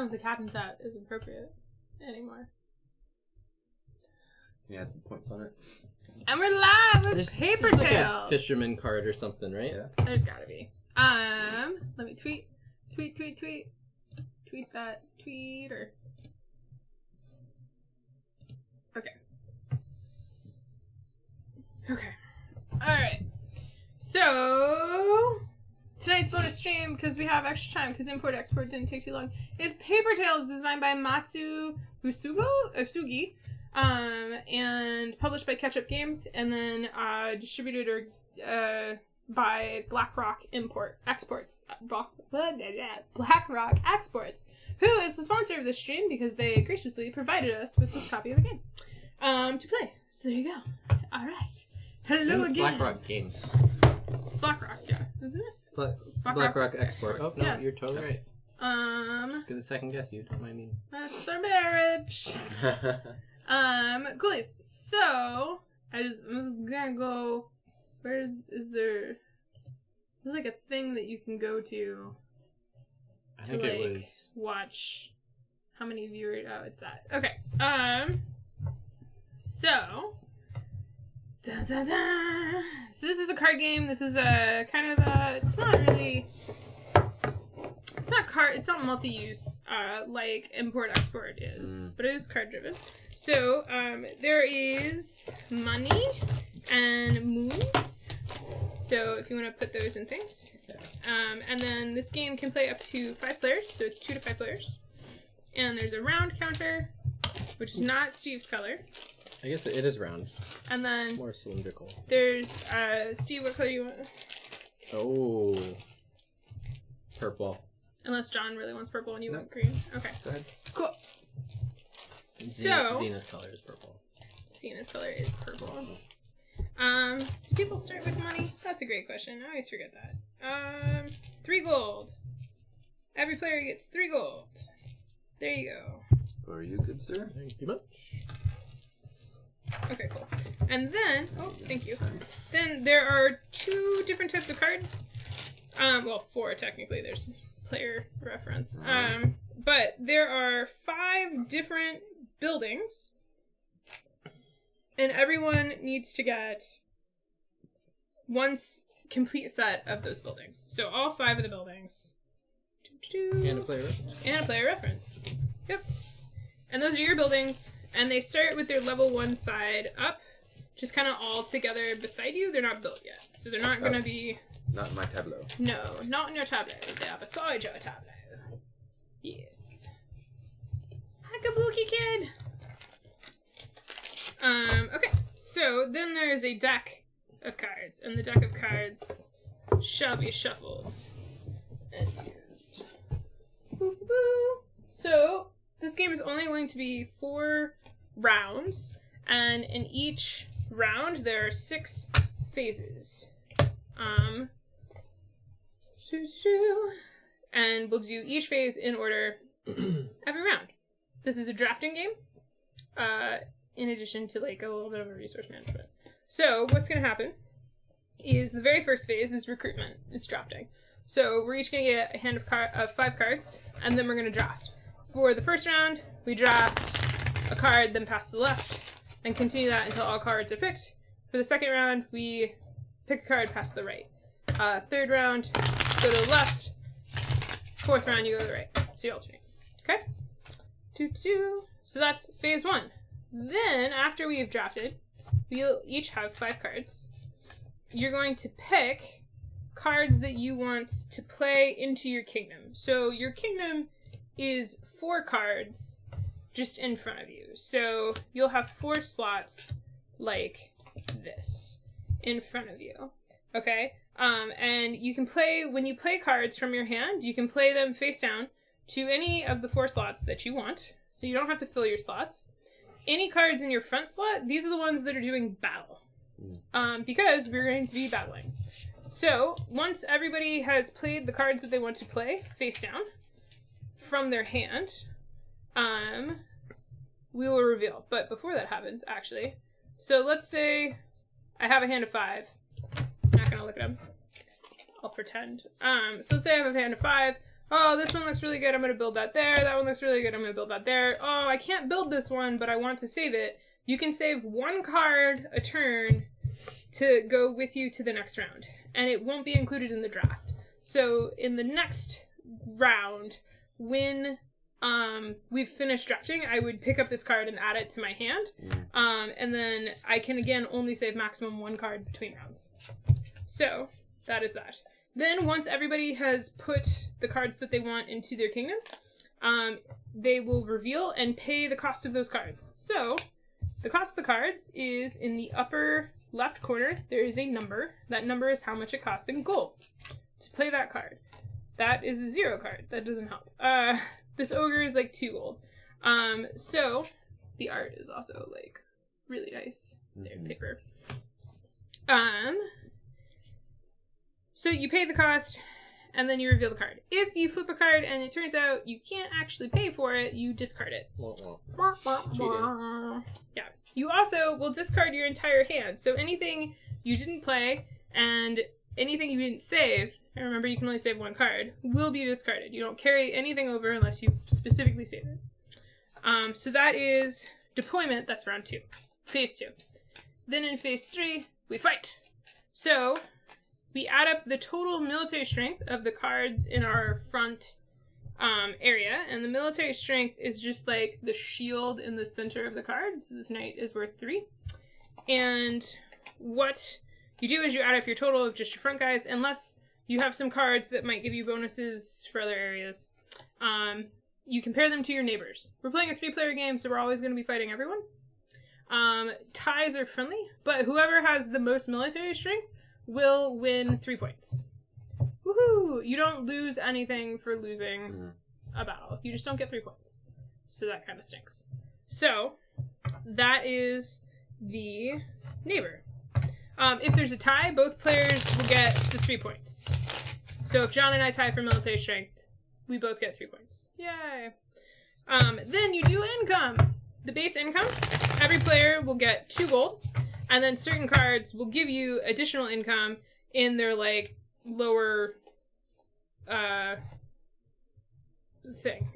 know if the captain's hat is appropriate anymore. Can you add some points on it? And we're live with Paper Tales. Like a fisherman card or something, right? Yeah. There's gotta be. Let me tweet that tweeter. Okay. Alright. So, tonight's bonus stream, because we have extra time, because import-export didn't take too long, is Paper Tales, designed by Matsu Usugi, and published by Ketchup Games, and then distributed by BlackRock Exports, BlackRock Exports, who is the sponsor of this stream because they graciously provided us with this copy of the game to play. So there you go. All right. Hello it's again. BlackRock Games. It's BlackRock, yeah, isn't it? BlackRock Export. Oh no, Yeah. you're totally right. Just gonna second guess you. Don't mind me. That's our marriage. Coolies. So I'm just gonna go. There's like a thing that you can go to. I think it was watch how many viewers. Oh, it's that. Okay. So. Da, da, da. So this is a card game. This is a kind of a. It's not really. It's not card. It's not multi-use like import-export is, but it is card-driven. So there is money and moons. So if you want to put those in things, and then this game can play up to 5 players. So it's 2 to 5 players, and there's a round counter, which is not Steve's color. I guess it is round. And then More cylindrical. there's Steve. What color do you want? Oh, purple. Unless John really wants purple and you want green. Okay. Go ahead. Cool. Xena's color is purple. Xena's color is purple. Do people start with money? That's a great question. I always forget that. 3 gold. Every player gets 3 gold. There you go. For you, good sir. Thank you much. Okay, cool. And then, oh, thank you. Then there are 2 different types of cards. Well, 4 technically. There's player reference. But there are 5 different buildings, and everyone needs to get 1 complete set of those buildings. So all 5 of the buildings. And a player reference. And a player reference. Yep. And those are your buildings, and they start with their level 1 side up, just kind of all together beside you. They're not built yet, so they're not going to be... Not in my tableau. No, not in your tableau. They are beside your tableau. Yes. Hakabuki kid! Okay, so then there's a deck of cards, and the deck of cards shall be shuffled and used. Boo, boo. So, this game is only going to be 4 rounds, and in each round there are 6 phases. And we'll do each phase in order every round. This is a drafting game, in addition to like a little bit of a resource management. So what's going to happen is the very first phase is recruitment. It's drafting. So we're each going to get a hand of 5 cards, and then we're going to draft. For the first round, we draft a card, then pass to the left, and continue that until all cards are picked. For the second round, we pick a card, pass to the right. Third round, go to the left. Fourth round, you go to the right. So you alternate. Okay? So that's phase 1. Then, after we have drafted, we'll each have 5 cards. You're going to pick cards that you want to play into your kingdom. So your kingdom is 4 cards just in front of you. So you'll have 4 slots like this in front of you. Okay? And you can play, when you play cards from your hand, you can play them face down to any of the 4 slots that you want. So you don't have to fill your slots. Any cards in your front slot, these are the ones that are doing battle. Because we're going to be battling. So, once everybody has played the cards that they want to play face down from their hand, we will reveal. But before that happens, actually, so let's say I have a hand of 5. I'm not going to look at them. I'll pretend. So let's say I have a hand of 5. oh, this one looks really good, I'm going to build that there. That one looks really good, I'm going to build that there. Oh, I can't build this one, but I want to save it. You can save one card a turn to go with you to the next round. And it won't be included in the draft. So in the next round, when we've finished drafting, I would pick up this card and add it to my hand. And then I can, again, only save maximum one card between rounds. So that is that. Then once everybody has put the cards that they want into their kingdom, they will reveal and pay the cost of those cards. So the cost of the cards is in the upper left corner. There is a number. That number is how much it costs in gold to play that card. That is a 0 card. That doesn't help. This ogre is like 2 gold. So the art is also like really nice. Paper. So you pay the cost, and then you reveal the card. If you flip a card and it turns out you can't actually pay for it, you discard it. Cheating. Yeah. You also will discard your entire hand. So anything you didn't play and anything you didn't save, and remember you can only save one card, will be discarded. You don't carry anything over unless you specifically save it. So that is deployment. That's round 2. Phase 2. Then in phase 3, we fight. So we add up the total military strength of the cards in our front area, and the military strength is just like the shield in the center of the card. So this knight is worth 3. And what you do is you add up your total of just your front guys, unless you have some cards that might give you bonuses for other areas. You compare them to your neighbors. We're playing a 3-player game, so we're always going to be fighting everyone. Ties are friendly, but whoever has the most military strength will win 3 points. Woohoo! You don't lose anything for losing a battle. You just don't get 3 points. So that kind of stinks. So that is the neighbor. If there's a tie, both players will get the 3 points. So if John and I tie for military strength, we both get 3 points. Yay! Then you do income. The base income, every player will get 2 gold. And then certain cards will give you additional income in their, like, lower, thing.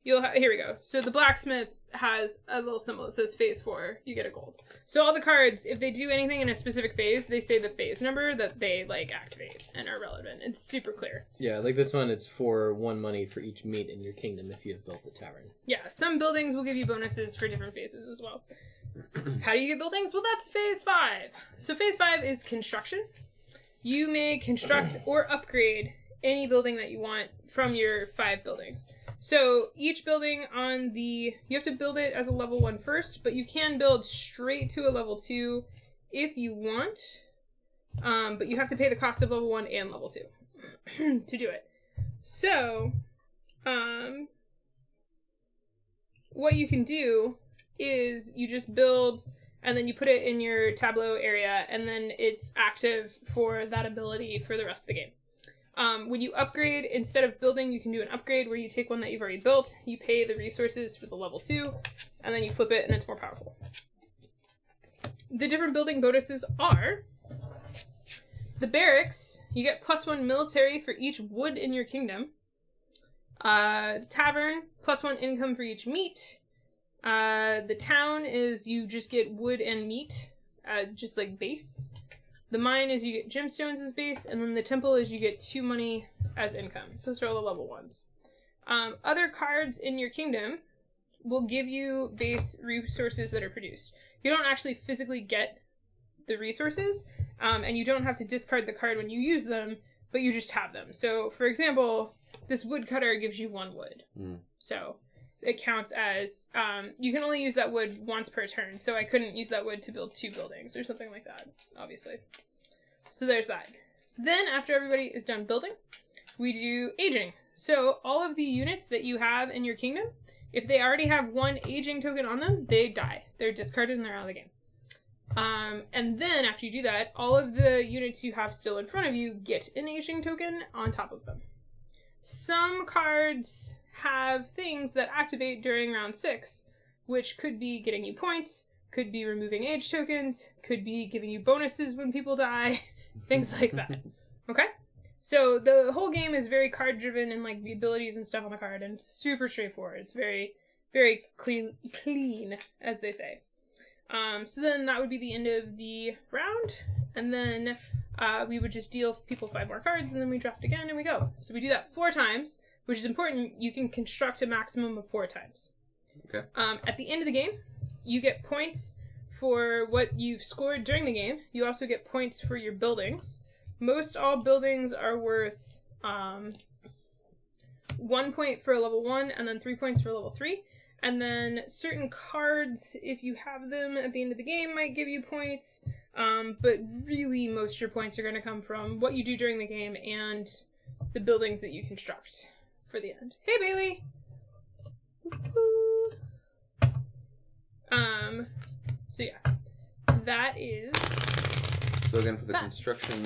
Here we go. So the blacksmith has a little symbol that says phase 4, you get a gold. So all the cards, if they do anything in a specific phase, they say the phase number that they, like, activate and are relevant. It's super clear. Yeah, like this one, it's for 1 money for each meat in your kingdom if you have built the tavern. Yeah, some buildings will give you bonuses for different phases as well. How do you get buildings? Well, that's phase 5. So phase 5 is construction. You may construct or upgrade any building that you want from your 5 buildings. So each building you have to build it as a level 1 first, but you can build straight to a level 2 if you want. But you have to pay the cost of level 1 and level 2 to do it. So, what you can do is you just build and then you put it in your tableau area, and then it's active for that ability for the rest of the game. When you upgrade, instead of building, you can do an upgrade where you take one that you've already built, you pay the resources for the level 2, and then you flip it and it's more powerful. The different building bonuses are the barracks. You get +1 military for each wood in your kingdom. Tavern, +1 income for each meat. The town is you just get wood and meat, just like base. The mine is you get gemstones as base, and then the temple is you get 2 money as income. Those are all the level 1s. Other cards in your kingdom will give you base resources that are produced. You don't actually physically get the resources, and you don't have to discard the card when you use them, but you just have them. So, for example, this woodcutter gives you 1 wood. So it counts as, you can only use that wood once per turn, so I couldn't use that wood to build 2 buildings or something like that, obviously. So there's that. Then, after everybody is done building, we do aging. So all of the units that you have in your kingdom, if they already have 1 aging token on them, they die. They're discarded and they're out of the game. And then, after you do that, all of the units you have still in front of you get an aging token on top of them. Some cards have things that activate during round 6, which could be getting you points, could be removing age tokens, could be giving you bonuses when people die, things like that. Okay? So the whole game is very card driven and like the abilities and stuff on the card, and it's super straightforward. It's very, very clean, as they say. So then that would be the end of the round, and then we would just deal people 5 more cards, and then we draft again, and we go. So we do that 4 times, which is important. You can construct a maximum of 4 times. Okay. At the end of the game, you get points for what you've scored during the game. You also get points for your buildings. Most all buildings are worth 1 point for a level 1, and then 3 points for level 3. And then certain cards, if you have them at the end of the game, might give you points. But really, most of your points are going to come from what you do during the game and the buildings that you construct for the end. Hey, Bailey! Woo-hoo. So yeah, that is... So again, for the that. construction,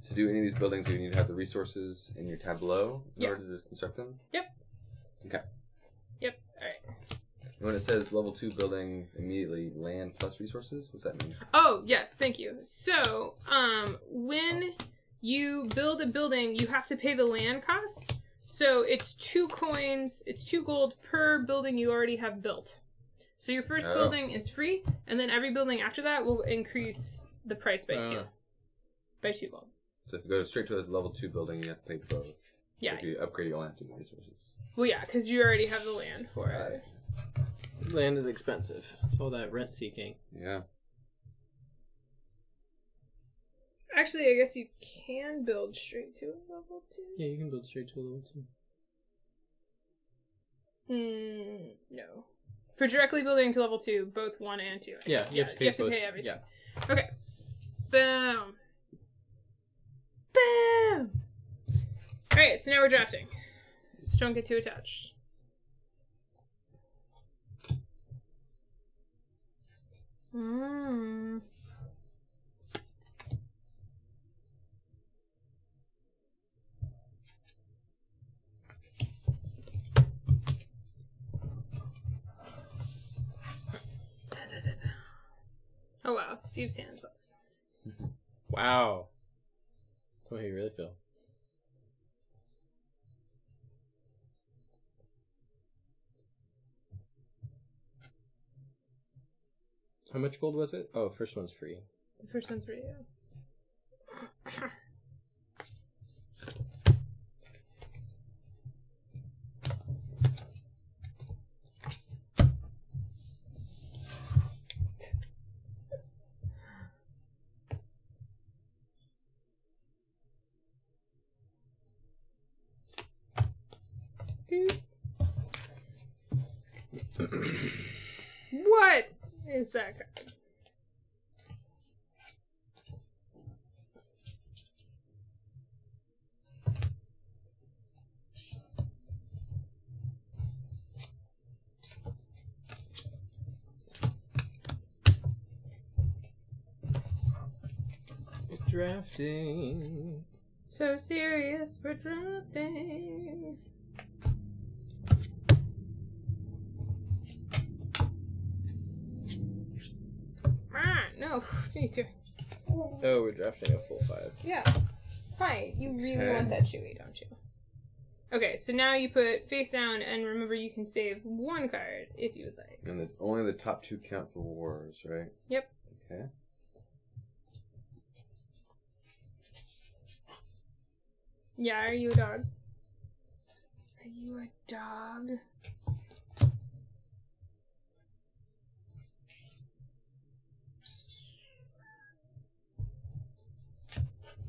to do any of these buildings, you need to have the resources in your tableau in order to construct them? Yep. Okay. Yep, alright. And when it says level 2 building, immediately land plus resources, what's that mean? Oh, yes, thank you. So, when you build a building, you have to pay the land cost. So it's 2 coins, it's 2 gold per building you already have built. So your first building is free, and then every building after that will increase the price by 2. By 2 gold. So if you go straight to a level 2 building, you have to pay both. Yeah. If you upgrade, you'll have to do resources. Well, yeah, because you already have the land for it. Land is expensive. It's all that rent seeking. Yeah. Actually, I guess you can build straight to a level 2. Yeah, you can build straight to a level 2. No. For directly building to level 2, both 1 and 2. Yeah, you have to pay everything. Yeah. Okay. Boom. Boom! Alright, so now we're drafting. Just don't get too attached. Oh wow, Steve's hands up. Wow. Tell me how you really feel. How much gold was it? Oh, first one's free. The first one's free, yeah. What is that card? Drafting. So serious for drafting. No, me too. Oh, we're drafting a full 5. Yeah. Hi, you really want that chewy, don't you? Okay, so now you put face down, and remember you can save 1 card if you would like. And only the top 2 count for wars, right? Yep. Okay. Yeah, are you a dog? Are you a dog?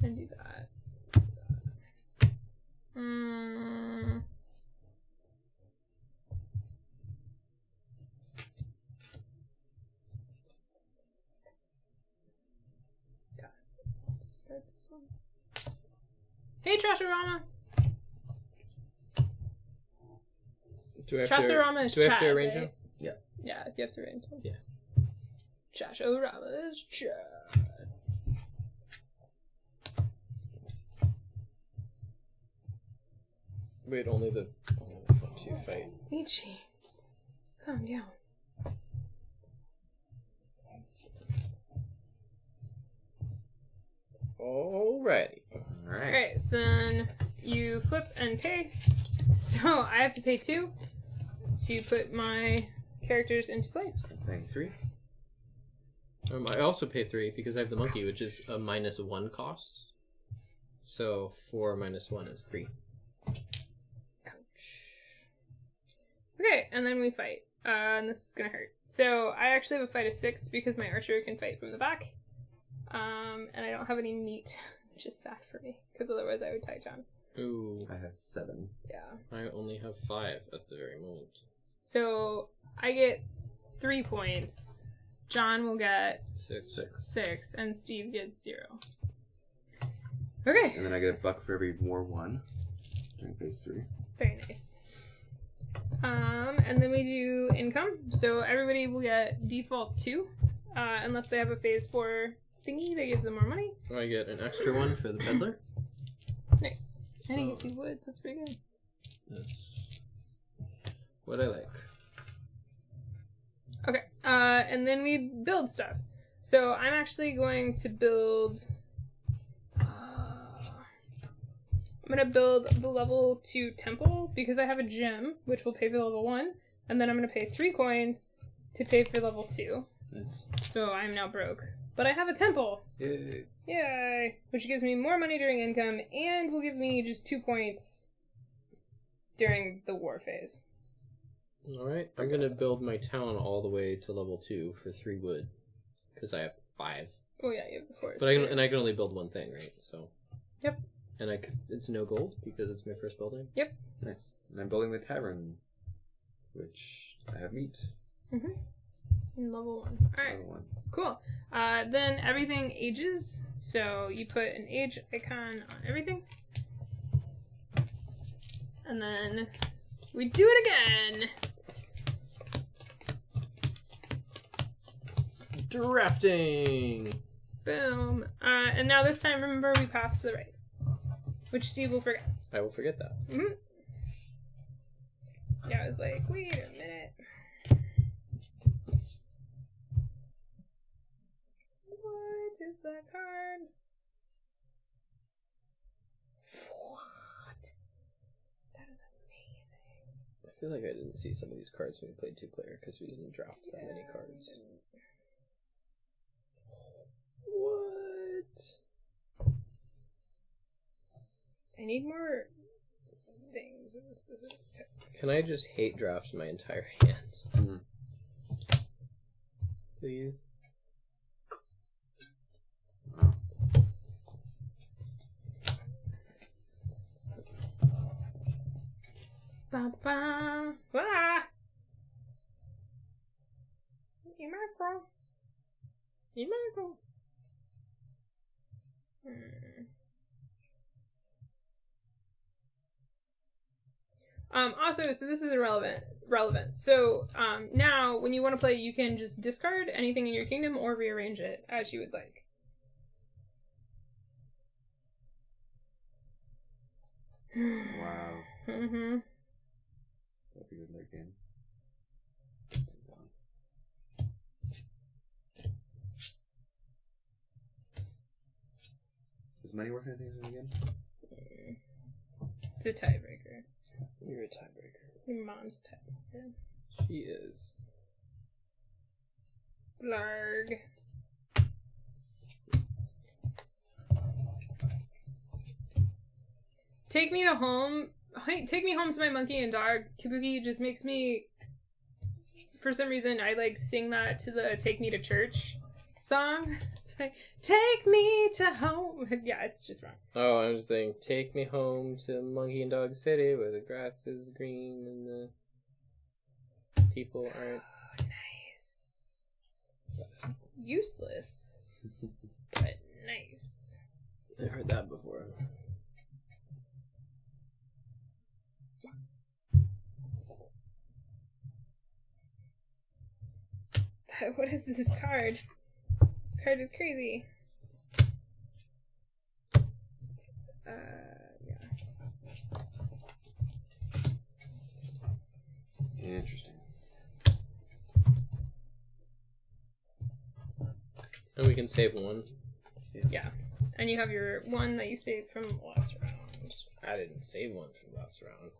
And do that. Yeah. I'll discard this one. Hey, Trashorama! Trashorama is Do we have to Chad, arrange right? them? Yeah. Yeah, you have to arrange them. Yeah. Trashorama is Chad. Wait, only the front 2 fight. Michi, calm down. Alrighty. Alright. Alright, so then you flip and pay. So I have to pay 2 to put my characters into play. I'm paying 3. I also pay 3 because I have the monkey, which is a -1 cost. So 4 minus 1 is 3. Okay, and then we fight. And this is gonna hurt. So I actually have a fight of 6 because my archer can fight from the back. And I don't have any meat, which is sad for me, because otherwise I would tie John. Ooh. I have 7. Yeah. I only have 5 at the very moment. So I get 3 points. John will get 6. and Steve gets 0. Okay. And then I get a buck for every more 1 during phase 3. Very nice. And then we do income. So everybody will get default 2, unless they have a phase 4 thingy that gives them more money. I get an extra 1 for the peddler. Nice. And he gives you wood. That's pretty good. That's what I like. Okay. And then we build stuff. So I'm actually going to build... I'm going to build the level 2 temple because I have a gym, which will pay for level 1. And then I'm going to pay 3 coins to pay for level 2. Nice. So I'm now broke. But I have a temple. Yay. Yay! Which gives me more money during income and will give me just 2 points during the war phase. Alright, I'm going to build my town all the way to level 2 for 3 wood. Because I have 5. Oh yeah, you have the forest. But I can only build one thing, right? So. Yep. And it's no gold because it's my first building. Yep. Nice. And I'm building the tavern, which I have meat. Mm-hmm. In level 1. Alright. Level 1. Cool. Then everything ages. So you put an age icon on everything. And then we do it again. Drafting! Boom. And now this time, remember, we pass to the right. Which Steve will forget. I will forget that. Mm-hmm. Yeah, I was like, wait a minute. What is that card? What? That is amazing. I feel like I didn't see some of these cards when we played 2-player because we didn't draft that many cards. What? I need more things of a specific type. Can I just hate drafts my entire hand? Mm-hmm. Please? Wow. Ba-ba. Ah! Emarco. Emarco. Also, so this is relevant. So, now, when you want to play, you can just discard anything in your kingdom or rearrange it as you would like. Wow. Mm-hmm. That'd be good late game. Is money worth anything in the game? It's a tiebreaker. You're a tiebreaker. Your mom's a tiebreaker. She is. Blarg. Take me home to my monkey and dog. Kabuki just makes me, for some reason, I like sing that to the Take Me to Church song. It's like, take me to home. Yeah, it's just wrong. Oh, I'm just saying, take me home to Monkey and Dog City where the grass is green and the people aren't. Oh, nice. Useless, but nice. I've heard that before. What is this card? This card is crazy. Yeah. Interesting. And we can save one. Yeah. And you have your one that you saved from last round. I didn't save one from last round.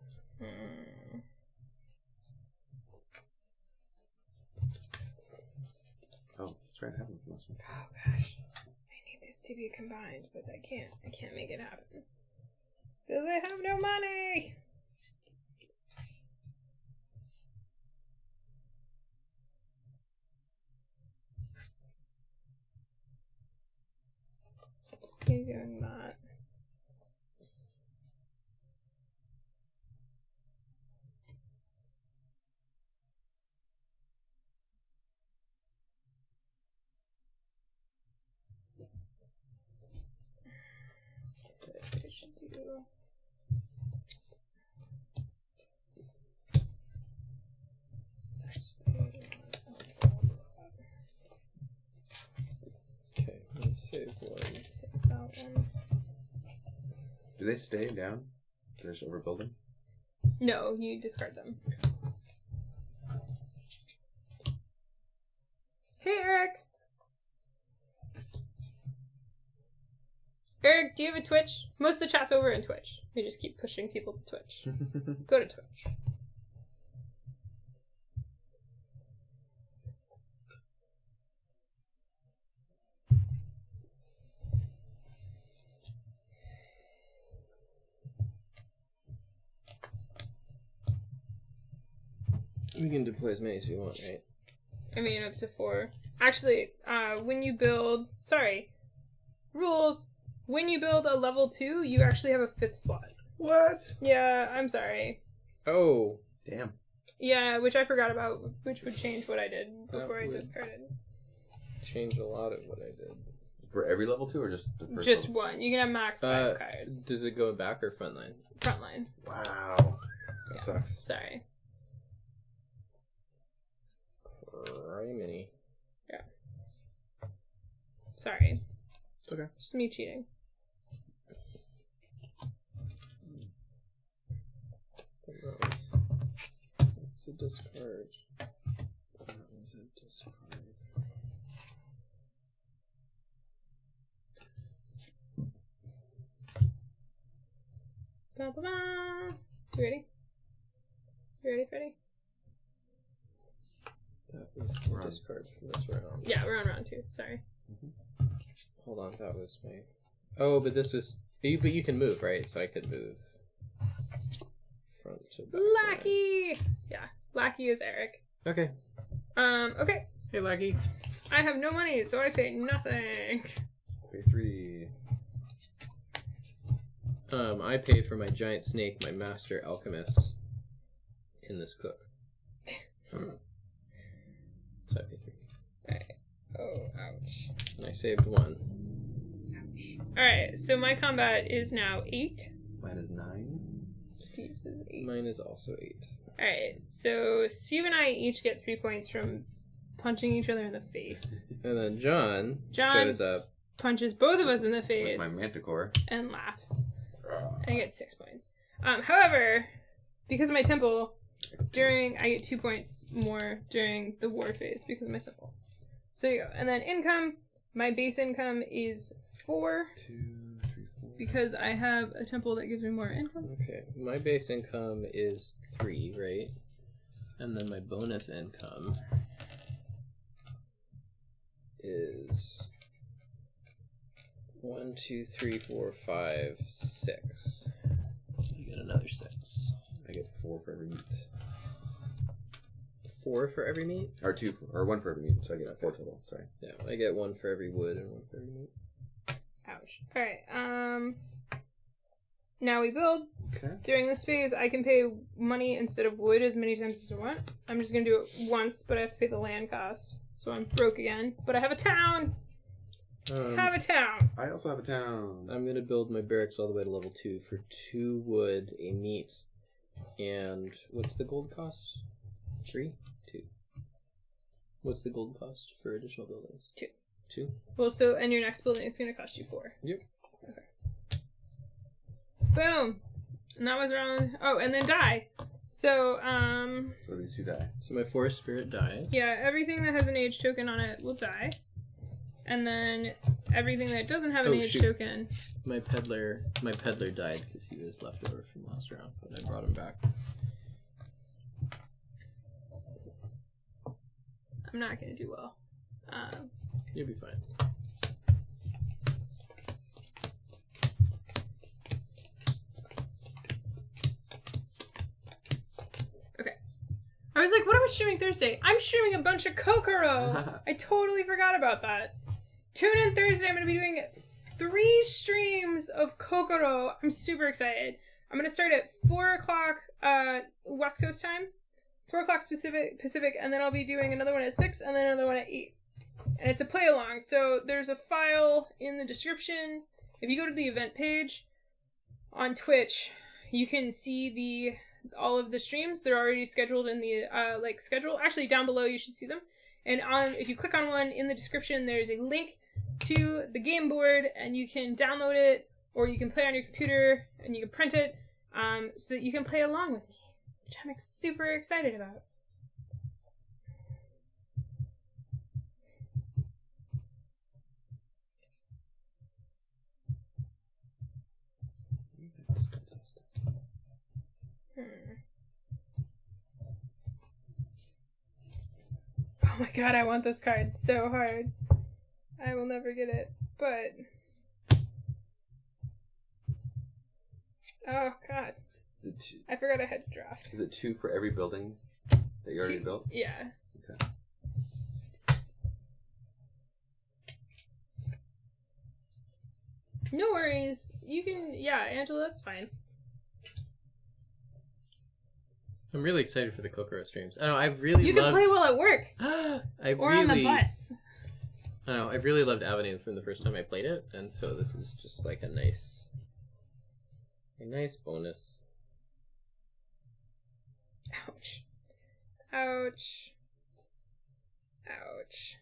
Oh, that's right. I have one from last one. Oh gosh. I need this to be combined, but I can't. I can't make it happen. Because I have no money! He's doing that. I should do. Okay, let me save one. Save that one. Do they stay down? They're just overbuilding? No, you discard them. Hey, Eric! Eric, do you have a Twitch? Most of the chat's over in Twitch. We just keep pushing people to Twitch. Go to Twitch. We can deploy as many as we want, right? I mean, up to 4. Actually, when you build... Sorry. Rules. When you build a level 2, you actually have a 5th slot. What? Yeah, I'm sorry. Oh. Damn. Yeah, which I forgot about, which would change what I did before I would discarded. Change a lot of what I did. For every level 2 or just the first Just level? one. You can have max 5 cards. Does it go back or front line? Frontline. Wow. That sucks. Sorry. Criminy. Yeah. Sorry. It's okay. Just me cheating. It's a discard. That was a discard. Ba, ba, ba. You ready? You ready, Freddy? That was a discard from this round. Yeah, we're on round 2. Sorry. Hold on, that was my... Oh, but this was... But you can move, right? So I could move front to back. Lackey! Yeah, Lackey is Eric. Okay. Okay. Hey, Lackey. I have no money, so I pay nothing. Pay 3. I pay for my giant snake, my master alchemist, in this cook. So I pay 3. Alright. Oh, ouch. And I saved 1. Ouch. Alright, so my combat is now 8. Mine is 9. Steve's is 8. Mine is also 8. Alright, so Steve and I each get 3 points from punching each other in the face. And then John shows up. Punches both of us in the With face my manticore. and laughs. I get 6 points. However, because of my temple, I get 2 points more during the war phase because of my temple. So there you go. And then income, my base income is 4 2, 3, 4. because I have a temple that gives me more income. Okay, my base income is 3, right? And then my bonus income is 1, 2, 3, 4, 5, 6. You get another 6. I get 4 for every meat. 4 for every meat? Or 2, or 1 for every meat, so I get 4 total. Sorry. Yeah, I get 1 for every wood and 1 for every meat. Ouch. Alright, now we build. Okay. During this phase, I can pay money instead of wood as many times as I want. I'm just gonna do it once, but I have to pay the land costs. So I'm broke again. But I have a town! Have a town! I also have a town. I'm going to build my barracks all the way to level 2 for 2 wood, a meat, and what's the gold cost? 3? 2. What's the gold cost for additional buildings? 2. 2? Well, so, and your next building is gonna cost you 4. Yep. Okay. Boom! And that was around... Oh, and then die. So, So these 2 die. So my forest spirit dies. yeah, everything that has an age token on it will die. And then everything that doesn't have an Oh, age shoot. token. My peddler died because he was left over from last round, but I brought him back. I'm not going to do well. You'll be fine. Okay. I was like, what am I streaming Thursday? I'm streaming a bunch of Kokoro! I totally forgot about that. Tune in Thursday. I'm going to be doing 3 streams of Kokoro. I'm super excited. I'm going to start at 4 o'clock West Coast time. 4 o'clock Pacific, and then I'll be doing another one at 6 and then another one at 8. And it's a play along. So there's a file in the description. If you go to the event page on Twitch, you can see all of the streams. They're already scheduled in the schedule. Actually, down below you should see them. And if you click on one in the description, there's a link to the game board, and you can download it, or you can play on your computer, and you can print it, so that you can play along with me, which I'm super excited about. Oh my god, I want this card so hard. I will never get it, but... Oh god. Is it 2? I forgot I had to draft. Is it 2 for every building that you already 2. built? Yeah. Okay. No worries. You can... Yeah, Angela, that's fine. I'm really excited for the Kokoro streams. I know, I've really You loved... can play while at work. On the bus. I know, I've really loved Avenue from the first time I played it, and so this is just like a nice bonus. Ouch. Ouch. Ouch.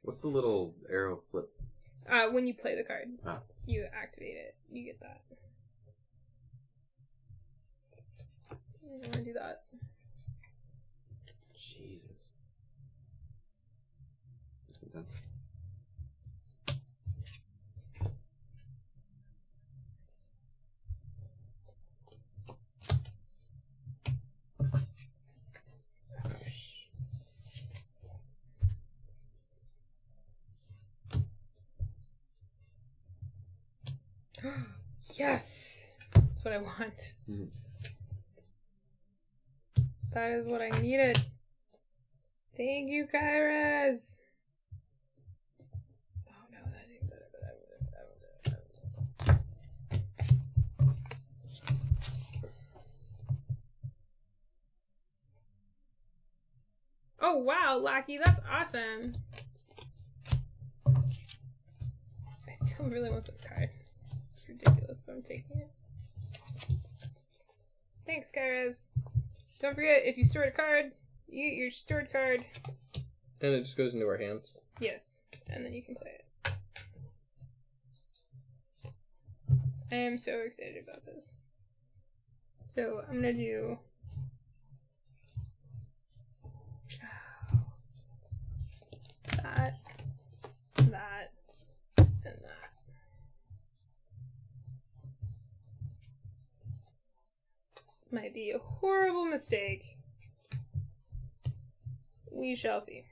What's the little arrow flip? When you play the card, Ah. you activate it. You get that. I don't want to do that. Jesus. That's intense. Yes! That's what I want. Mm-hmm. That is what I needed. Thank you, Kairos! Oh no, that ain't better, but I will. Oh wow, Lackey, that's awesome! I still really want this card. It's ridiculous, but I'm taking it. Thanks, Kairos. Don't forget, if you stored a card, you get your stored card. And it just goes into our hands. Yes, and then you can play it. I am so excited about this. So, I'm gonna do... that, and that. This might be a horrible mistake. We shall see.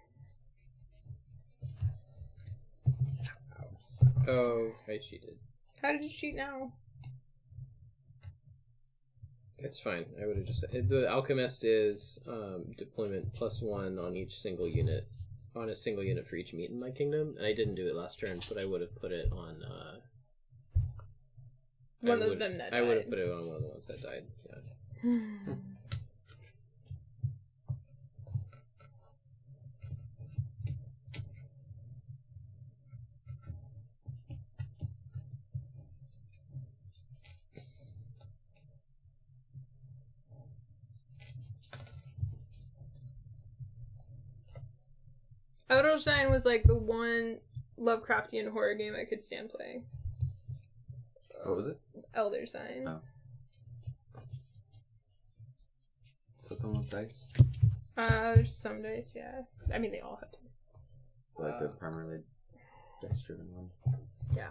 Oh, I cheated. How did you cheat now? That's fine. I would have just... The Alchemist is deployment +1 on each single unit. On a single unit for each meat in my kingdom. And I didn't do it last turn, but I would have put it on... One of them that died. I would have put it on one of the ones that died, yeah. Outershine was like the one Lovecraftian horror game I could stand playing. What was it? Elder Sign. Oh. Is that the one with dice? There's some dice, yeah. I mean, they all have dice. Like the primarily dice-driven one. Yeah.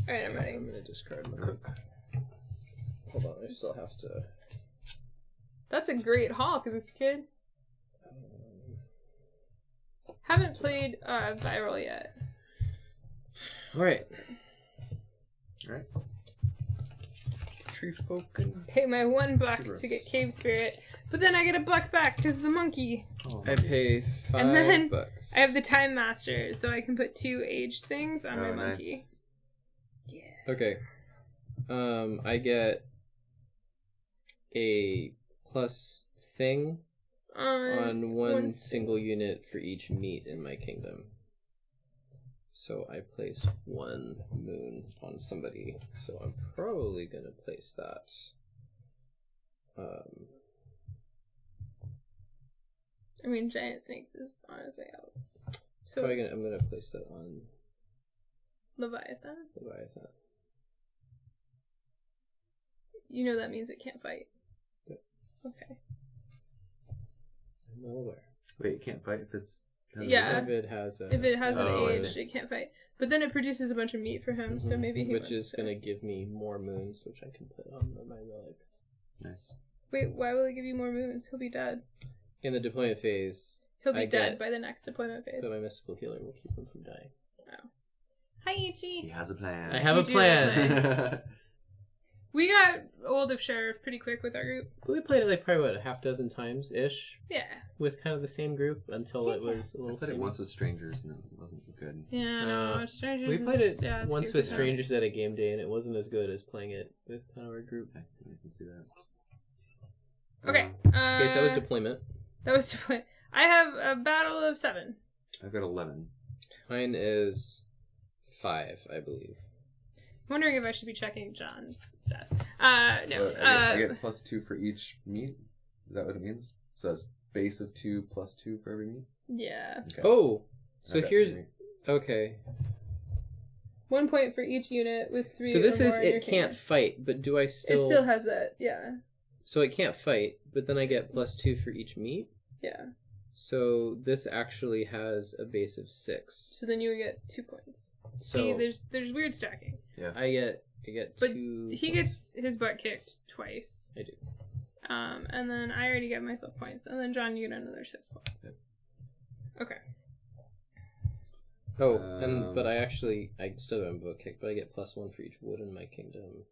Alright, I'm ready. I'm gonna discard my cook. Hold on, I still have to. That's a great haul, Kabuki Kid. Haven't played Viral yet. Alright. Alright. Tree folk and... Pay my $1 Cerberus. to get Cave Spirit, but then I get $1 back because the monkey. Oh, I pay $5. And then I have the Time Master, so I can put 2 aged things on my monkey. Nice. Yeah. Okay. I get a plus thing on one single unit for each meat in my kingdom. So I place 1 moon on somebody. So I'm probably gonna place that. I mean, Giant Snakes is on his way out. So I'm gonna place that on Leviathan. Leviathan. You know that means it can't fight. Yep. Okay. I'm well aware. Wait, it can't fight if it's... Yeah. If it has If it has an I age, see. it can't fight. But then it produces a bunch of meat for him, so maybe he which wants is to... gonna give me more moons, which I can put on my relic. Nice. Wait, why will it give you more moons? He'll be dead. In the deployment phase, He'll be I dead get- by the next deployment phase. but my mystical healer will keep him from dying. Hi, He Ichi. has a plan. I have You a do plan. We got old of Sheriff pretty quick with our group. We played it like probably what, a half dozen times ish Yeah. with kind of the same group until it was a I little. played it samey. once with strangers and it wasn't good. Yeah, no, Strangers We played is- it yeah, it's once good with to know. strangers at a game day, and it wasn't as good as playing it with kind of our group. Okay, I can see that. Okay. Okay, so that was deployment. That was deployment. I have a battle of 7. I've got 11. Mine is 5, I believe. I'm wondering if I should be checking John's stats. No. I get +2 for each meat. Is that what it means? So that's base of 2 plus 2 for every meat? Yeah. Okay. Oh, so I've got here's 3 meat. okay. 1 point for each unit with 3 So this or is more in your it can't kingdom. fight, but do I still? It still has that, yeah. So it can't fight, but then I get +2 for each meat. Yeah. So this actually has a base of 6. So then you would get 2 points. So See, there's weird stacking. I get But 2. he gets his butt kicked twice. I do. And then I already get myself points. And then John, you get another 6 points. Yep. Okay. Oh, but I still have a book kick, but I get +1 for each wood in my kingdom.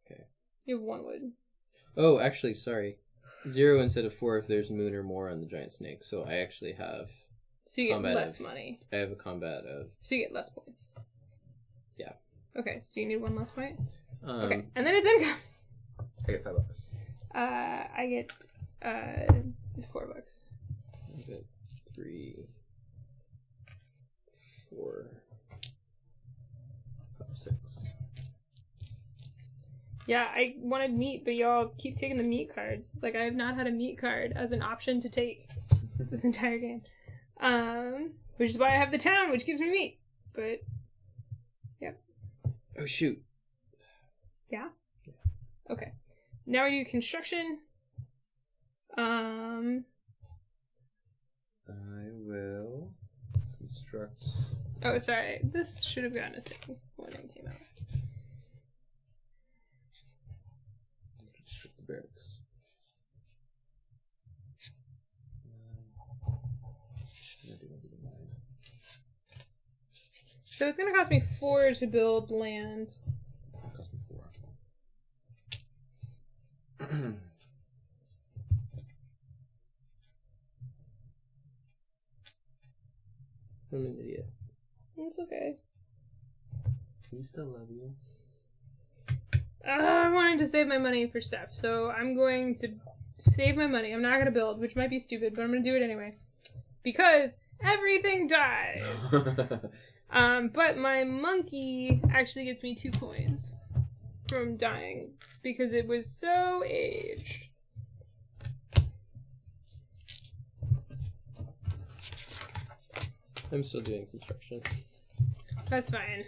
Okay. You have 1 wood. Oh, actually, sorry. 0 instead of 4 if there's moon or more on the giant snake. So I actually have. So you get Combat less of- money. I have a combat of. So you get less points. Yeah. Okay, so you need 1 less point? Um, Okay, and then it's income. I get $5. I get $4. I get 3, 4, 5, 6. Yeah, I wanted meat, but y'all keep taking the meat cards. Like, I have not had a meat card as an option to take this entire game. Which is why I have the town, which gives me meat. But, Oh shoot! yeah? Okay. Now we do construction. I will construct... Oh, sorry. This should have gotten a thing when it came out. Construct the barracks. So it's going to cost me 4 to build land. It's going to cost me 4. I'm an idiot. It's okay. We still love you. I wanted to save my money for stuff, so I'm going to save my money. I'm not going to build, which might be stupid, but I'm going to do it anyway. Because everything dies. But my monkey actually gets me 2 coins from dying because it was so aged. I'm still doing construction. That's fine.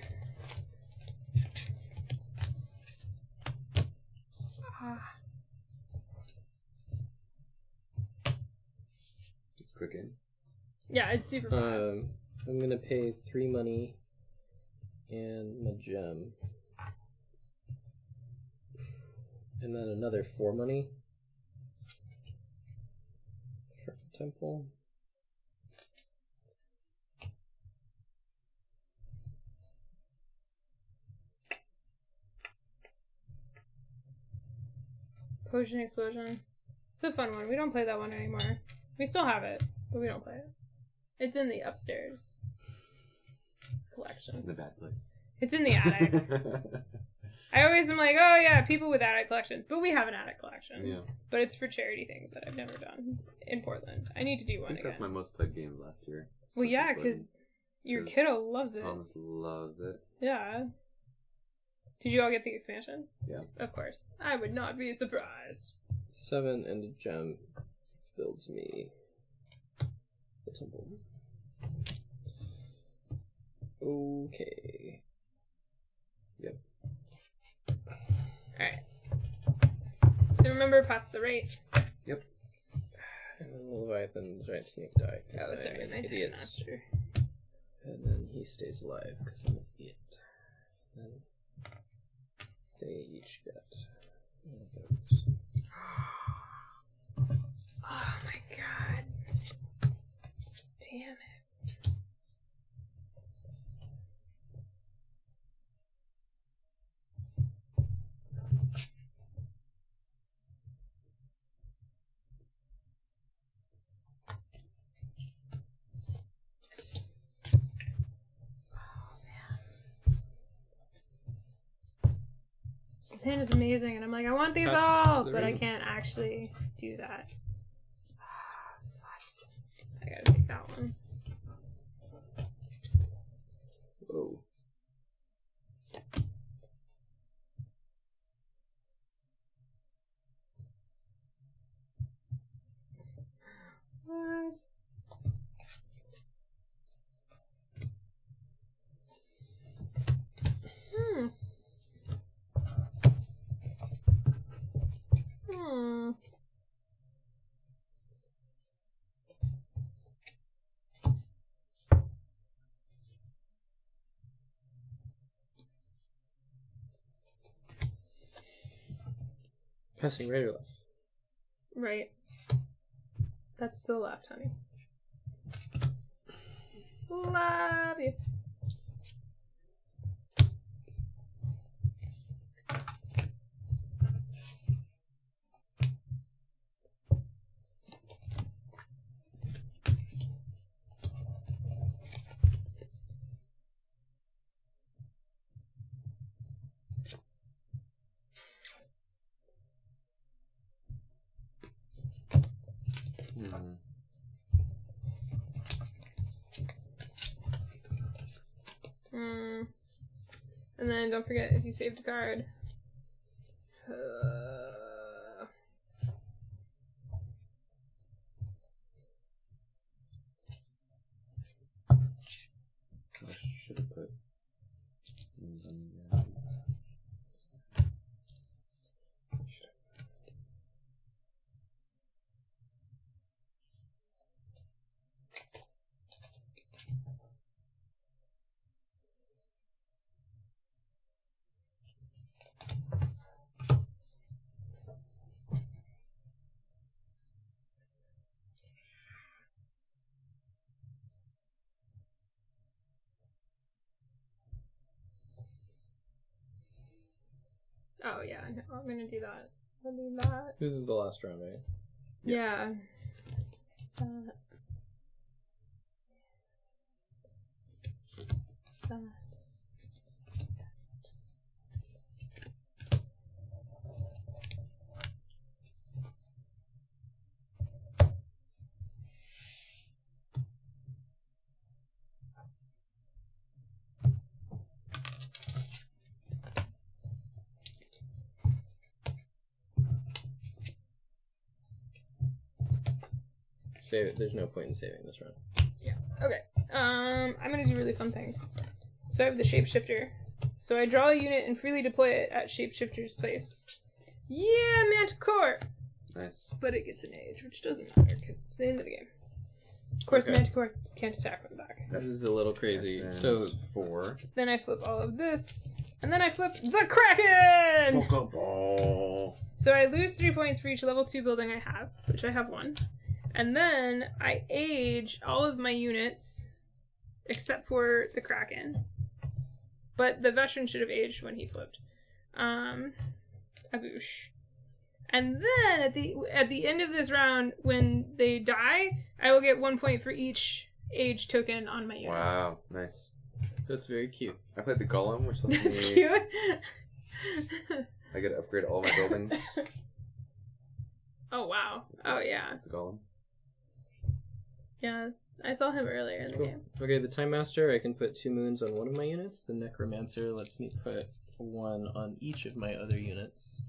quick game. Yeah, it's super fast. I'm gonna pay 3 money and my gem. And then another 4 money for temple. Potion Explosion. It's a fun one. We don't play that one anymore. We still have it, but we don't play it. It's in the upstairs collection. The bad place. It's in the attic. I always am like, oh yeah, people with attic collections. But we have an attic collection. Yeah. But it's for charity things that I've never done in Portland. I need to do one I think again. that's my most played game of last year. Well, yeah, because your kiddo loves it. Thomas loves it. Yeah. Did you all get the expansion? Yeah. Of course. I would not be surprised. 7 and a gem builds me the temple. Okay. Yep. Alright. So remember, pass the rate. And then the Leviathan, the giant snake die. Oh, sorry, my idiot. master. And then he stays alive because I'm an idiot. Then they each get one of those. Oh my god. Damn it. His hand is amazing, and I'm like, I want these Pass all, to the but I ring. can't actually do that. I gotta take that one. Whoa. What? Hmm. Hmm. Passing right or left? Right. That's still left, honey. Love you. And then don't forget if you saved a card. I should have put. Oh yeah, no, I'm gonna do that. I'll do that. This is the last round, right? Yeah. That. Save it. There's no point in saving this round. Yeah. Okay. I'm gonna do really fun things. So I have the shapeshifter. So I draw a unit and freely deploy it at shapeshifter's place. Yeah, Manticore! Nice. But it gets an age, which doesn't matter because it's the end of the game. Of course, Okay. Manticore can't attack from the back. This is a little crazy. Yes, So then 4. Then I flip all of this, and then I flip the Kraken! Pokeball. So I lose 3 points for each level 2 building I have, which I have 1. And then I age all of my units, except for the Kraken. But the veteran should have aged when he flipped. Aboosh. And then at the end of this round, when they die, I will get 1 point for each age token on my units. Wow, nice. that's very cute. I played the Golem, which lets That's me... cute. I get to upgrade all my buildings. Oh, wow. Oh, yeah. The Golem. Yeah, I saw him earlier in the Cool. game. Okay, the Time Master, I can put 2 moons on one of my units. The Necromancer lets me put 1 on each of my other units.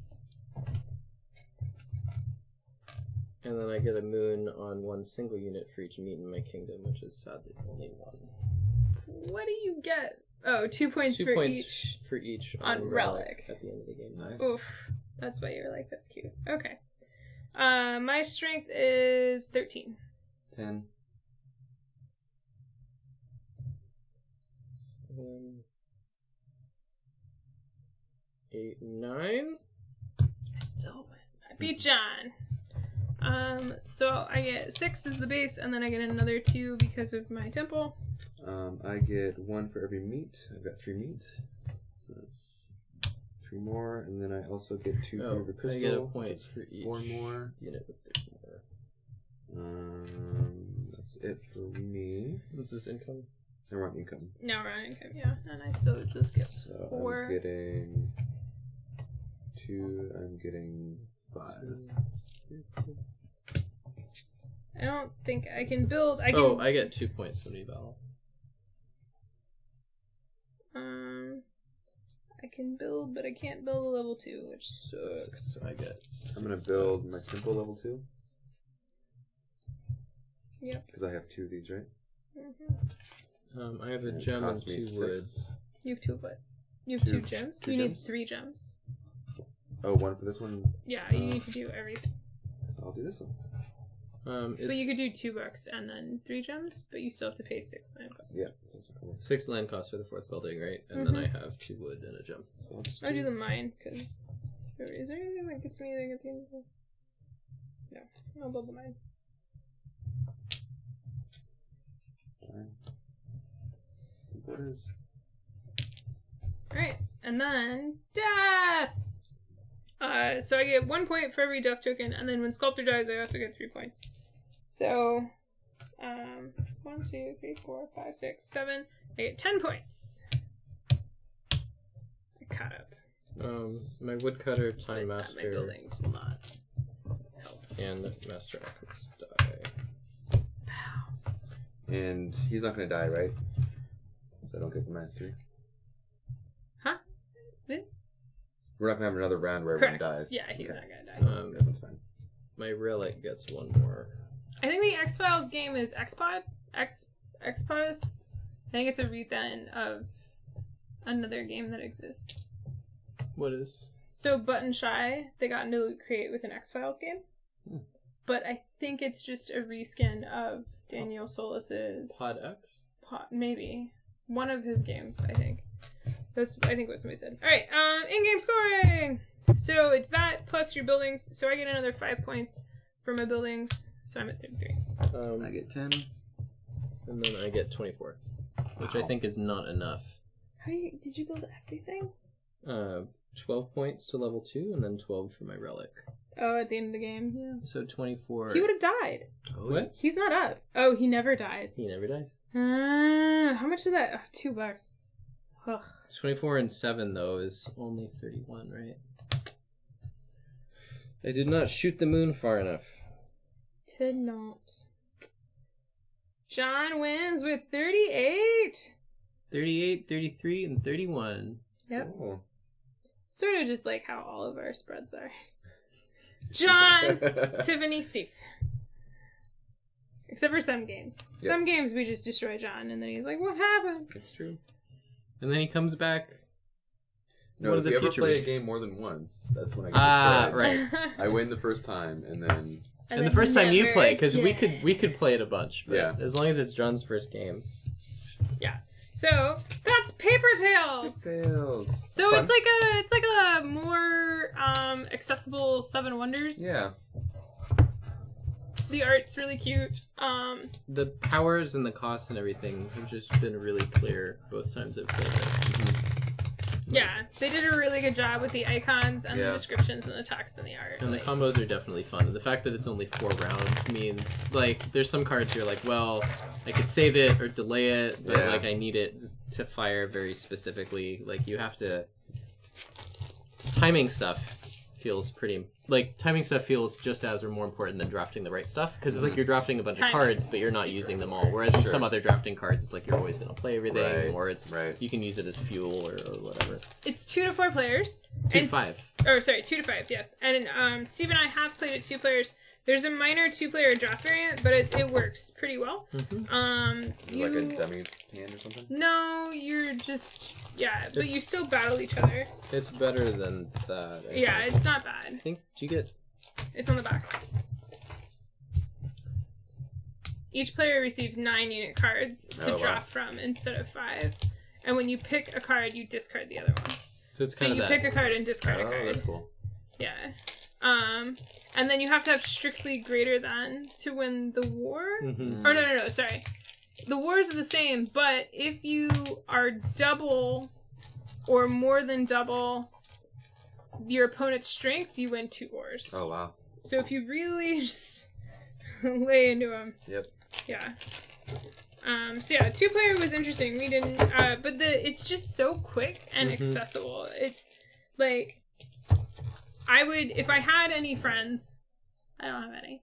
And then I get a moon on 1 single unit for each meat in my kingdom, which is sadly only 1. What do you get? Oh, 2 points 2 for points each. for each on Relic. at the end of the game. Nice. Oof. That's why you were like, that's cute. Okay. My strength is 13. 10. 8, 9. I still win. I beat John. So I get 6 as the base, and then I get another 2 because of my temple. I get 1 for every meat. I've got 3 meat. So that's 3 more. And then I also get 2 for every crystal. I get a point That's for each 4 more. unit with 3 more. That's it for me. What's this income? I want income. No, we're on income, yeah. And I still just get So 4. I'm getting 2. I'm getting 5. I don't think I can build. I can. Oh, I get 2 points when we battle. I can build, but I can't build a level 2, which sucks. So I get. I'm gonna build my temple level 2. Yep. Because I have 2 of these, right? Mm-hmm. I have a And it gem and costs 2 me wood. 6. You have 2 of what? You have 2 gems? 2 you gems? need 3 gems. Oh, 1 for this one. Yeah, you need to do everything. I'll do this one. But you could do 2 bucks and then 3 gems, but you still have to pay 6 land costs. Yeah. That's also cool. 6 land costs for the 4th building, right? And then I have 2 wood and a gem. So I'll just I'll do the mine, because... Is there anything that gets me anything at the end of the... No. I'll build the mine. Fine. Simple it is. Alright, and then... Death! So I get 1 point for every death token, and then when Sculptor dies, I also get 3 points. So... 1, 2, 3, 4, 5, 6, 7... I get 10 points. I caught up. My woodcutter, Time But, Master, my buildings will not help. and Master Alchemist die. And he's not gonna die, right? So I don't get the mastery. Huh? What? We're not gonna have another round where Correct. everyone dies. Yeah, he's Okay. not gonna die. So that one's fine. My relic gets 1 more. I think the X-Files game is X-Pod? X-Podus? I think it's a rethink of another game that exists. What is? So Button Shy, they got into Loot Crate with an X-Files game. But I think it's just a reskin of Daniel Solis's... Pod X? Maybe. One of his games, I think. That's, I think, what somebody said. Alright, in-game scoring! So it's that plus your buildings. So I get another 5 points for my buildings. So I'm at 33. I get 10. And then I get 24. Which I think is not enough. Did you build everything? 12 points to level 2, and then 12 for my relic. Oh, at the end of the game, yeah. So 24. He would have died. Oh, What? He's not up. Oh, he never dies. He never dies. How much did that? Oh, $2. Ugh. 24 and 7, though, is only 31, right? I did not shoot the moon far enough. Did not. John wins with 38. 38, 33, and 31. Yep. Cool. Sort of just like how all of our spreads are. John, Tiffany, Steve. Except for some games. Yep. Some games we just destroy John, and then he's like, "What happened?" It's true. And then he comes back. No, one if of the you ever future play weeks. a game more than once, that's when I get destroyed. Right. I win the first time, and then And the then first time you never play, because again. we could play it a bunch. But Yeah. as long as it's John's first game. Yeah. So that's Paper Tales. Fails. So Fun. it's like a more accessible Seven Wonders. Yeah. The art's really cute. The powers and the costs and everything have just been really clear both times I've played this. Yeah, they did a really good job with the icons and the Yeah. descriptions and the text and the art. And the Like, combos are definitely fun. And the fact that it's only 4 rounds means, like, there's some cards you're like, well, I could save it or delay it, but, Yeah. like, I need it to fire very specifically. Like, you have to... Timing stuff feels pretty... Like, timing stuff feels just as or more important than drafting the right stuff. Because it's like you're drafting a bunch of Timing cards, is but you're not super using them all. Whereas in Sure. some other drafting cards, it's like you're always going to play everything, Right, or it's right. you can use it as fuel or whatever. it's 2 to 4 players. 2 to And 5. Or sorry, 2 to 5. Yes. And Steve and I have played it 2 players. There's a minor 2-player draft variant, but it works pretty well. You Like a dummy hand or something? no, you're just but you still battle each other. It's better than that. I Yeah, think. it's not bad. I think, do you get... It's on the back. Each player receives 9 unit cards to Oh, wow. draft from instead of 5. And when you pick a card, you discard the other one. So it's So kind you of that. pick a card and discard a Oh, card. that's cool. Yeah. And then you have to have strictly greater than to win the war. Mhm. Or no, sorry. The wars are the same, but if you are double or more than double your opponent's strength, you win 2 wars. Oh, wow. So if you really just lay into them, Yep. yeah. So yeah, 2-player was interesting. We didn't, but it's just so quick and accessible. It's like, I would, if I had any friends, I don't have any,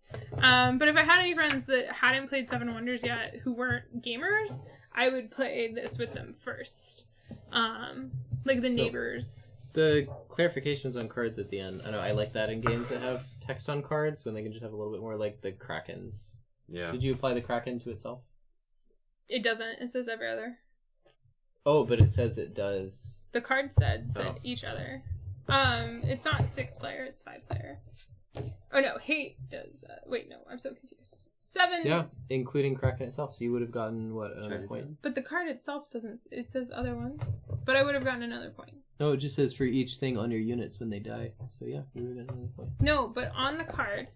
but if I had any friends that hadn't played Seven Wonders yet who weren't gamers, I would play this with them first. Like the neighbors. The clarifications on cards at the end. I know I like that in games that have text on cards when they can just have a little bit more, like the Krakens. Yeah. Did you apply the Kraken to itself? It doesn't. It says every other. Oh, but it says it does. The card said Oh. each other. It's not 6-player, it's 5-player. Oh no, hate does. Wait, no, I'm so confused. 7. Yeah, including Kraken itself. So you would have gotten, what, another China point? Town? But the card itself doesn't. It says other ones. But I would have gotten another point. No, it just says for each thing on your units when they die. So yeah, you would have gotten another point. No, but on the card,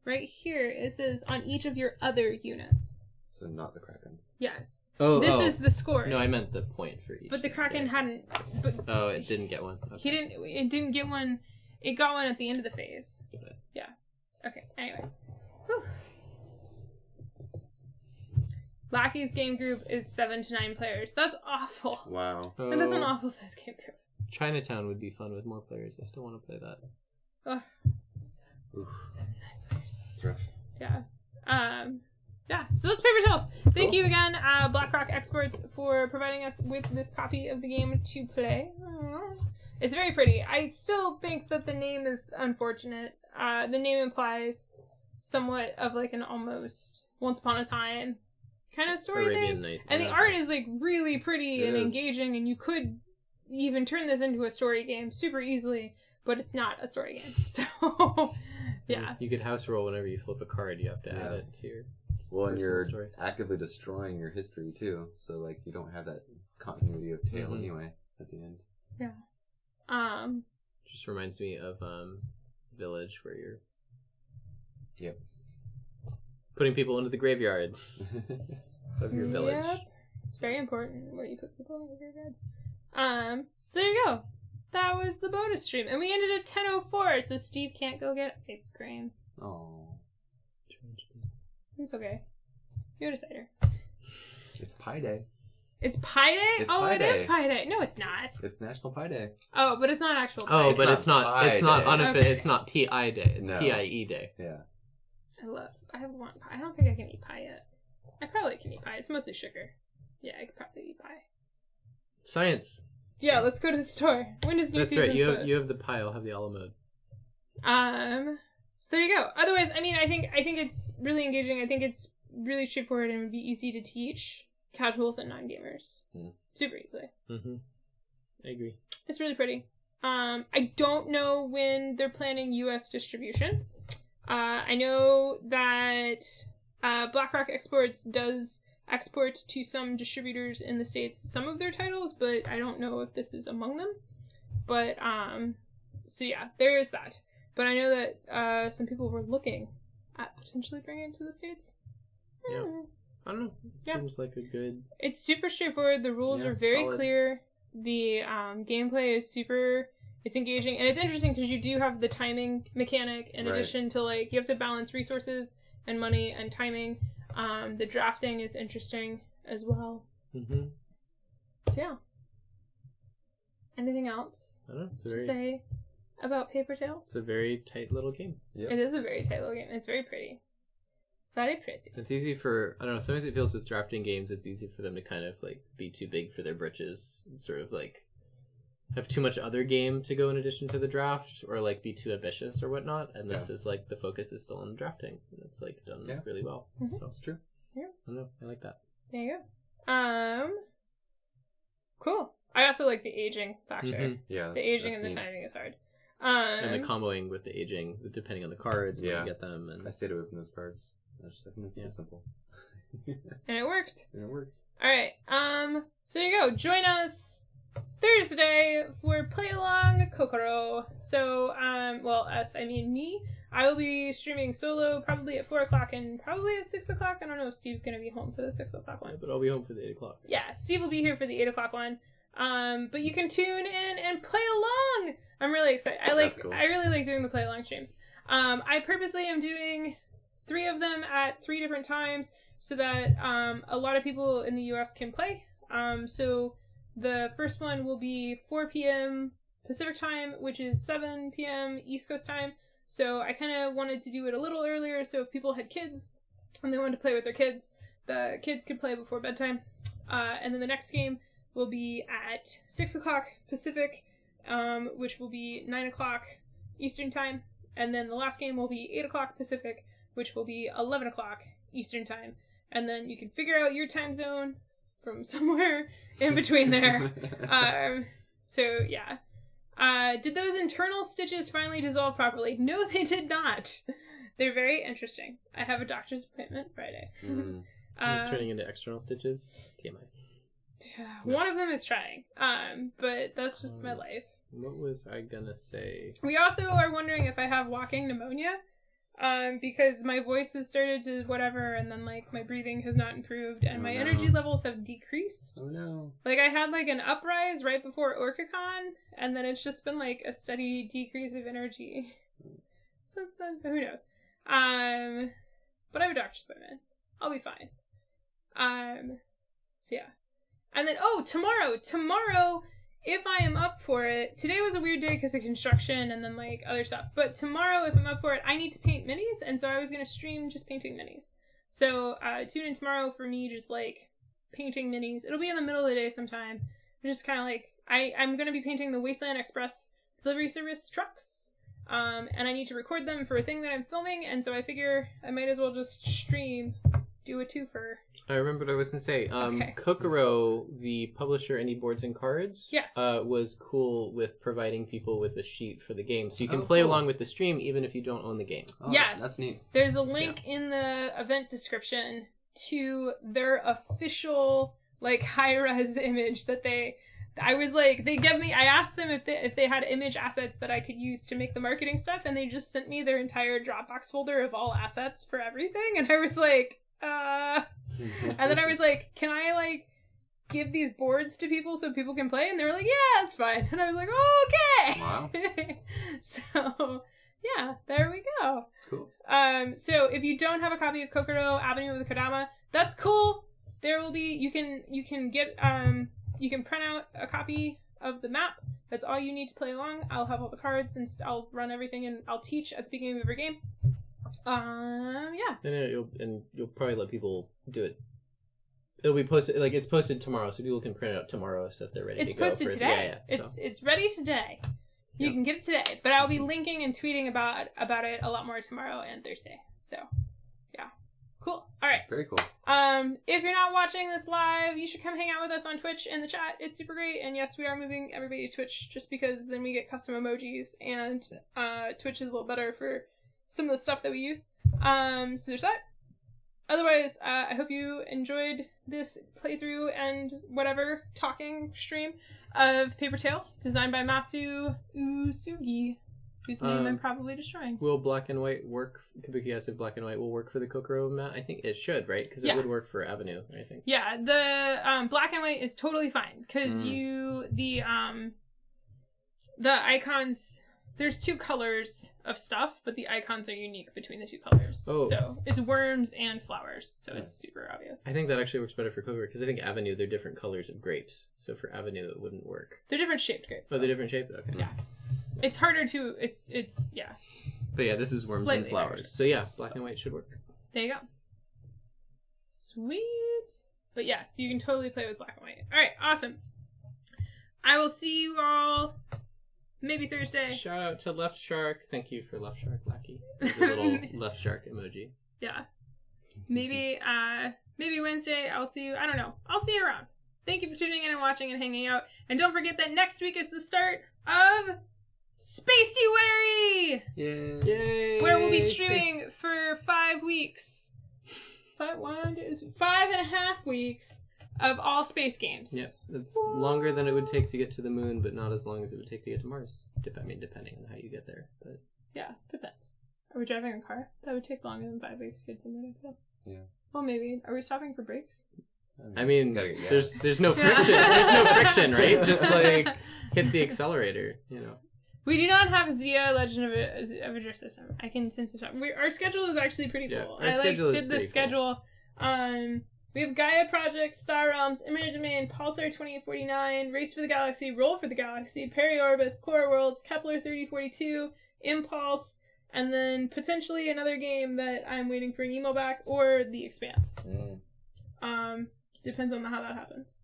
right here, it says on each of your other units. So not the Kraken. Yes. Oh, This oh. is the score. No, I meant the point for each. But the Kraken Yeah. hadn't. But Oh, it didn't get one. Okay. he didn't. It didn't get one. It got one at the end of the phase. Got it. Yeah. Okay. Anyway. Whew. Lackey's game group is 7 to 9 players. That's awful. Wow. That is an Oh, awful size game group. Chinatown would be fun with more players. I still want to play that. Ugh. Oof. 7 to 9 players. It's rough. Yeah. Yeah. So that's Paper Tales. Thank Cool. you again, BlackRock Exports, for providing us with this copy of the game to play. Aww. It's very pretty. I still think that the name is unfortunate. The name implies somewhat of like an almost Once Upon a Time kind of story Arabian thing. Nights. And the Yeah. art is like really pretty It and is. engaging, and you could even turn this into a story game super easily, but it's not a story game. So, yeah. You could house roll whenever you flip a card. You have to add Yeah. it to your. Well, and Personal you're story. actively destroying your history too, so like you don't have that continuity of tale Mhm. anyway at the end. Just reminds me of Village, where you're Yep. putting people into the graveyard of your village. Yep. It's very important where you put people in the graveyard. So there you go. That was the bonus stream. And we ended at 10:04, so Steve can't go get ice cream. Oh, It's okay. You had a cider. it's Pie Day. It's Pie Day? It's oh, Pie it is Day. Pie Day. No, it's not. It's National Pie Day. Oh, but it's not actual pie. Oh, but not it's not. Pie It's not. Day. Okay. It's not PI Day. It's No. PIE Day. Yeah. I want pie. I don't think I can eat pie yet. I probably can eat pie. It's mostly sugar. Yeah, I could probably eat pie. Science. Yeah, let's go to the store. When does new That's season's right. You have close? you have the pie. I'll have the a la mode. So there you go. Otherwise, I mean, I think it's really engaging. I think it's really straightforward and would be easy to teach casuals and non-gamers super easily. Mm-hmm. I agree. It's really pretty. I don't know when they're planning U.S. distribution. I know that BlackRock Exports does export to some distributors in the States some of their titles, but I don't know if this is among them. But, so yeah, there is that. But I know that some people were looking at potentially bringing it to the States. Yeah. I don't know. It seems like a good... It's super straightforward. The rules are very solid. clear. The gameplay is super... It's engaging. And it's interesting because you do have the timing mechanic in addition to, like, you have to balance resources and money and timing. The drafting is interesting as well. Mm-hmm. So, yeah. Anything else I don't know. to say about Paper Tales? It's a very tight little game. Yep. It is a very tight little game. It's very pretty. It's very pretty. It's easy for, I don't know, sometimes it feels with drafting games, it's easy for them to kind of, like, be too big for their britches and sort of, like, have too much other game to go in addition to the draft, or, like, be too ambitious or whatnot. And this is, like, the focus is still on drafting. And it's, like, done really well. Mm-hmm. So That's true. Yeah. I don't know. I like that. There you go. Cool. I also like the aging factor. Mm-hmm. Yeah. The aging that's and the neat. timing is hard. And the comboing with the aging, depending on the cards, when you get them. And I stayed away from those cards. I was just like, I'm gonna keep it simple. And it worked. And it worked. Alright, so there you go. Join us Thursday for Play Along Kokoro. So, well, us, I mean me. I will be streaming solo probably at 4 o'clock and probably at 6 o'clock. I don't know if Steve's going to be home for the 6 o'clock one. Yeah, but I'll be home for the 8 o'clock. Yeah, Steve will be here for the 8 o'clock one. But you can tune in and play along. I'm really excited. I really like doing the play along streams. I purposely am doing 3 of them at 3 different times so that a lot of people in the US can play. So the first one will be 4 p.m. Pacific time, which is 7 p.m. East Coast time. So I kind of wanted to do it a little earlier, so if people had kids and they wanted to play with their kids, the kids could play before bedtime. And then the next game will be at 6 o'clock Pacific, which will be 9 o'clock Eastern time. And then the last game will be 8 o'clock Pacific, which will be 11 o'clock Eastern time. And then you can figure out your time zone from somewhere in between there. So, yeah. Did those internal stitches finally dissolve properly? No, they did not. They're very interesting. I have a doctor's appointment Friday. Turning into external stitches? TMI. One of them is trying. But that's just my life. What was I gonna say? We also are wondering if I have walking pneumonia. Because my voice has started to whatever, and then, like, my breathing has not improved, and my energy levels have decreased. Oh, no. Like, I had, like, an uprise right before OrcaCon, and then it's just been, like, a steady decrease of energy. So it's, who knows? But I have a doctor's appointment. I'll be fine. So yeah. And then, tomorrow, if I am up for it, today was a weird day because of construction and then, like, other stuff. But tomorrow, if I'm up for it, I need to paint minis, and so I was going to stream just painting minis. So, tune in tomorrow for me just, like, painting minis. It'll be in the middle of the day sometime. Just kind of, like, I'm going to be painting the Wasteland Express delivery service trucks. And I need to record them for a thing that I'm filming, and so I figure I might as well just stream, do a twofer. I remember what I was going to say. Okay. Kokoro, the publisher Indie Boards and Cards, Yes. was cool with providing people with a sheet for the game. So you can play along with the stream even if you don't own the game. Oh, Yes. That's neat. There's a link in the event description to their official, like, high-res image that I was like, I asked them if they had image assets that I could use to make the marketing stuff, and they just sent me their entire Dropbox folder of all assets for everything, and I was like, and then I was like, can I, like, give these boards to people so people can play? And they were like, yeah, it's fine. And I was like, oh, okay. Wow. So, yeah, there we go. Cool. So if you don't have a copy of Kokoro Avenue of the Kodama, that's cool. There will be, you can get, you can print out a copy of the map. That's all you need to play along. I'll have all the cards and I'll run everything, and I'll teach at the beginning of every game. Yeah. And you'll probably let people do it. It'll be posted, like, it's posted tomorrow, so people can print it out tomorrow so that they're ready It's to go. posted today. It's ready today. You can get it today, but I'll be linking and tweeting about it a lot more tomorrow and Thursday. So, yeah. Cool. All right. Very cool. If you're not watching this live, you should come hang out with us on Twitch in the chat. It's super great. And yes, we are moving everybody to Twitch just because then we get custom emojis, and Twitch is a little better for some of the stuff that we use. So there's that. Otherwise, I hope you enjoyed this playthrough and whatever talking stream of Paper Tales, designed by Matsu Usugi, whose name I'm probably destroying. Will black and white work? Kabuki acid black and white will work for the Kokoro mat? I think it should, right? Because it would work for Avenue, I think. Yeah, the black and white is totally fine because the icons. There's 2 colors of stuff, but the icons are unique between the 2 colors. Oh. So it's worms and flowers, so it's super obvious. I think that actually works better for Kokoro because I think Avenue, they're different colors of grapes. So for Avenue, it wouldn't work. They're different shaped grapes. Oh, they're different shaped? Okay. Yeah. It's harder to, yeah. But yeah, this is worms and flowers. Harder. So yeah, black and white should work. There you go. Sweet. But yes, you can totally play with black and white. All right, awesome. I will see you all maybe Thursday. Shout out to Left Shark. Thank you for Left Shark, Lackey. The little Left Shark emoji. Yeah. Maybe Wednesday I'll see you. I don't know. I'll see you around. Thank you for tuning in and watching and hanging out. And don't forget that next week is the start of Spacey-Wary! Yay! Where we'll be streaming for 5 weeks. 5.5 weeks of all space games. Yeah, it's longer than it would take to get to the moon, but not as long as it would take to get to Mars. Depending on how you get there. But yeah, depends. Are we driving a car? That would take longer than 5 weeks to get to the moon, I feel. Yeah. Well, maybe. Are we stopping for breaks? I mean, there's no friction. There's no friction, right? Just like hit the accelerator, you know. We do not have Zia Legend of a System. I can sense it. Our schedule is actually pretty cool. Yeah, I did the schedule. Cool. We have Gaia Project, Star Realms, Image Domain, Pulsar 2849, Race for the Galaxy, Roll for the Galaxy, Periorbis, Core Worlds, Kepler 3042, Impulse, and then potentially another game that I'm waiting for an email back, or The Expanse. Depends on how that happens.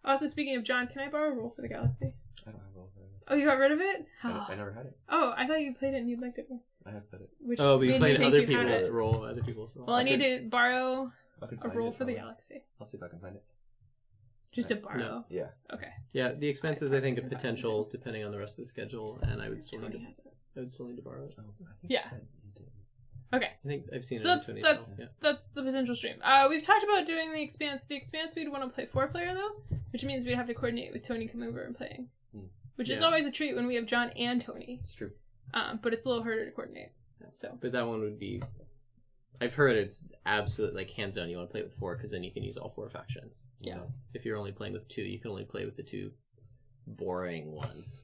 Also, speaking of John, can I borrow Roll for the Galaxy? I don't have Roll for the Galaxy. Oh, you got rid of it? I never had it. Oh, I thought you played it and you liked it more. I have played it. But you played other people's Roll. Well, I need to borrow a Roll for the Galaxy. I'll see if I can find it. Just to borrow? No. Yeah. Okay. Yeah, The Expanse is, I think, a potential, depending on the rest of the schedule, and I would still need to borrow it. Oh, I think yeah. you said you did. Okay. I think I've seen so it on Tony's channel. Yeah. That's the potential stream. We've talked about doing The Expanse. The Expanse we'd want to play 4-player, though, which means we'd have to coordinate with Tony coming over and playing. Which is always a treat when we have John and Tony. It's true. But it's a little harder to coordinate. So. But that one would be... I've heard it's absolutely like hands-on. You want to play with 4 because then you can use all 4 factions. Yeah. So if you're only playing with 2, you can only play with the 2 boring ones.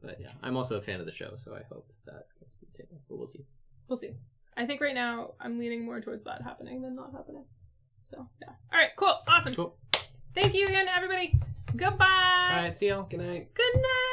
But yeah, I'm also a fan of the show, so I hope that gets to the table. But we'll see. We'll see. I think right now I'm leaning more towards that happening than not happening. So yeah. All right. Cool. Awesome. Cool. Thank you again, everybody. Goodbye. All right. See y'all. Good night. Good night.